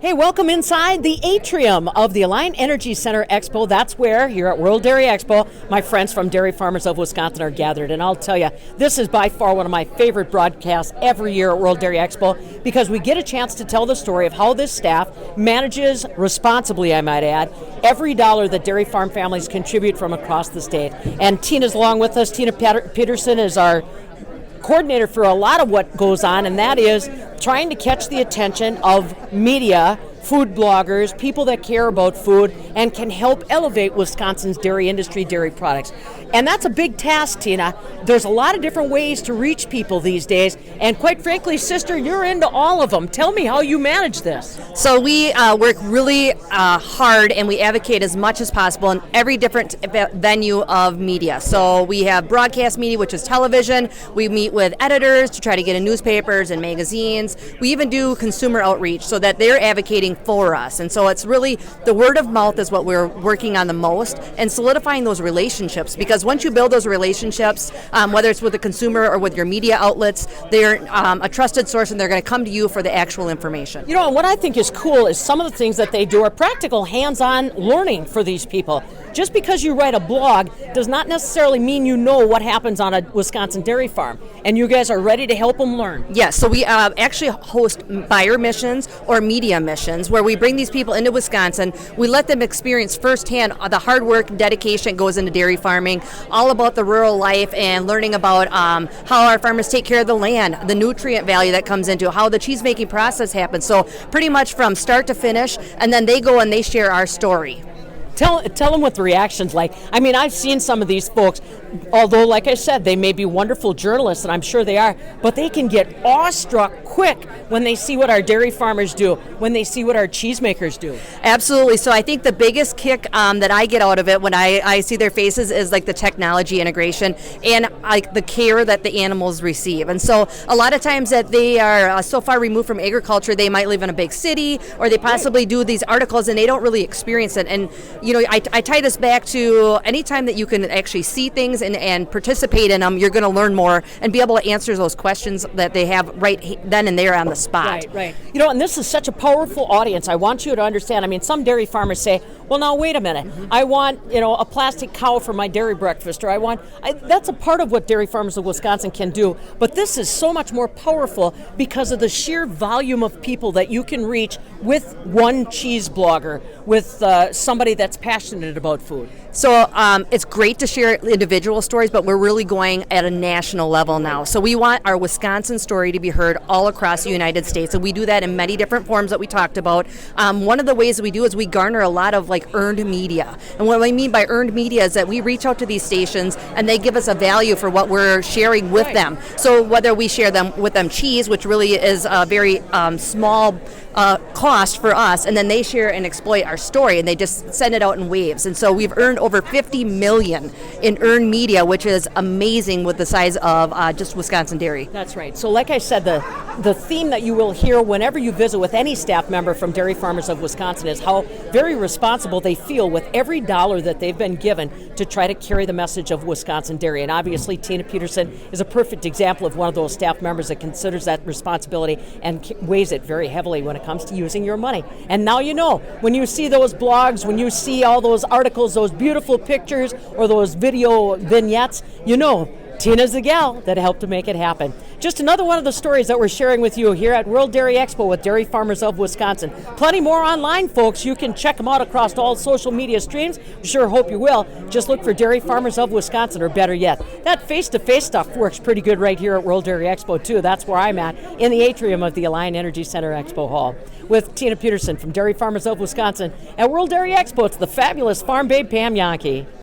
Hey, welcome inside the atrium of the Alliant Energy Center Expo. That's where, here at World Dairy Expo, my friends from Dairy Farmers of Wisconsin are gathered. And I'll tell you, this is by far one of my favorite broadcasts every year at World Dairy Expo because we get a chance to tell the story of how this staff manages responsibly, I might add, every dollar that dairy farm families contribute from across the state. And Tina's along with us. Tina Peterson is our coordinator for a lot of what goes on, and that is trying to catch the attention of media, food bloggers, people that care about food and can help elevate Wisconsin's dairy industry, dairy products. And that's a big task, Tina. There's a lot of different ways to reach people these days, and quite frankly, sister, you're into all of them. Tell me how you manage this. So we work really hard, and we advocate as much as possible in every different venue of media. So we have broadcast media, which is television. We meet with editors to try to get in newspapers and magazines. We even do consumer outreach so that they're advocating for us. And so it's really the word of mouth is what we're working on the most, and solidifying those relationships, because once you build those relationships, whether it's with the consumer or with your media outlets, they're a trusted source, and they're going to come to you for the actual information. You know, what I think is cool is some of the things that they do are practical hands-on learning for these people. Just because you write a blog does not necessarily mean you know what happens on a Wisconsin dairy farm, and you guys are ready to help them learn. Yes, so we actually host buyer missions or media missions where we bring these people into Wisconsin. We let them experience firsthand the hard work, dedication goes into dairy farming, all about the rural life and learning about how our farmers take care of the land, the nutrient value that comes into how the cheese making process happens. So pretty much from start to finish, and then they go and they share our story. Tell them what the reaction's like. I mean, I've seen some of these folks, although, like I said, they may be wonderful journalists, and I'm sure they are, but they can get awestruck quick when they see what our dairy farmers do, when they see what our cheesemakers do. Absolutely. So I think the biggest kick that I get out of it when I see their faces is like the technology integration and like the care that the animals receive. And so a lot of times that they are so far removed from agriculture, they might live in a big city, or they possibly do these articles and they don't really experience it. And you know, I tie this back to anytime that you can actually see things and participate in them, you're going to learn more and be able to answer those questions that they have right then and there on the spot. Right. You know, and this is such a powerful audience. I want you to understand. I mean, some dairy farmers say, well, now, wait a minute. I want, a plastic cow for my dairy breakfast, or that's a part of what Dairy Farmers of Wisconsin can do. But this is so much more powerful because of the sheer volume of people that you can reach with one cheese blogger, with somebody that's passionate about food. So it's great to share individual stories, but we're really going at a national level now. So we want our Wisconsin story to be heard all across the United States, and we do that in many different forms that we talked about. One of the ways that we do is we garner a lot of earned media. And what I mean by earned media is that we reach out to these stations and they give us a value for what we're sharing with them. So whether we share them with them cheese, which really is a very small cost for us, and then they share and exploit our story, and they just send it out in waves. And so we've earned over 50 million in earned media, which is amazing with the size of just Wisconsin dairy. That's right. So like I said, the theme that you will hear whenever you visit with any staff member from Dairy Farmers of Wisconsin is how very responsible they feel with every dollar that they've been given to try to carry the message of Wisconsin dairy. And obviously Tina Peterson is a perfect example of one of those staff members that considers that responsibility and weighs it very heavily when it comes to using your money. And now you know, when you see those blogs, when you see all those articles, those beautiful pictures, or those video vignettes, you know Tina's the gal that helped to make it happen. Just another one of the stories that we're sharing with you here at World Dairy Expo with Dairy Farmers of Wisconsin. Plenty more online, folks. You can check them out across all social media streams. We sure hope you will. Just look for Dairy Farmers of Wisconsin, or better yet, that face-to-face stuff works pretty good right here at World Dairy Expo, too. That's where I'm at, in the atrium of the Alliant Energy Center Expo Hall. With Tina Peterson from Dairy Farmers of Wisconsin at World Dairy Expo, it's the fabulous Farm Babe Pam Yankee.